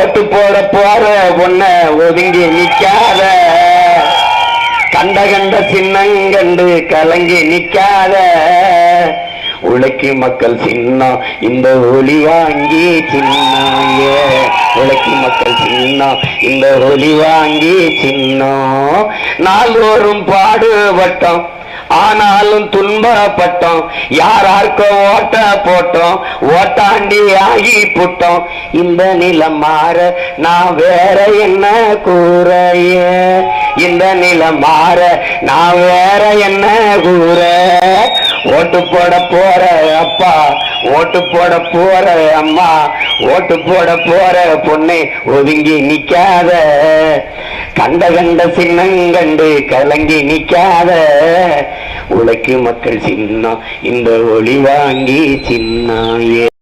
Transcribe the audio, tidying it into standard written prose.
ஓட்டு போட போற பொண்ண ஒதுங்கி நிக்காத, கண்ட கண்ட சின்னங்கண்டு கலங்கி நிக்காத. உழைக்கும் மக்கள் சின்னம் இந்த ஒளி வாங்கி சின்னம், உழைக்கும் மக்கள் சின்னம் இந்த ஒளி வாங்கி சின்னம். நாள்தோறும் பாடுபட்டோம் ஆனாலும் துன்பப்பட்டோம், யாராருக்கோ ஓட்ட போட்டோம், ஓட்டாண்டி ஆகி புட்டோம். இந்த நிலம் மாற நான் வேற என்ன கூறைய, இந்த நிலம் மாற நான் வேற என்ன கூற. ஓட்டு போட போற அப்பா, ஓட்டு போட போற அம்மா, ஓட்டு போட போற பொண்ணு ஒதுங்கி நிக்காத, கண்ட கண்ட சின்னங்கண்டு கலங்கி நிக்காத. உழைக்கும் மக்கள் சின்னம் இந்த ஒளி வாங்கி சின்னம்.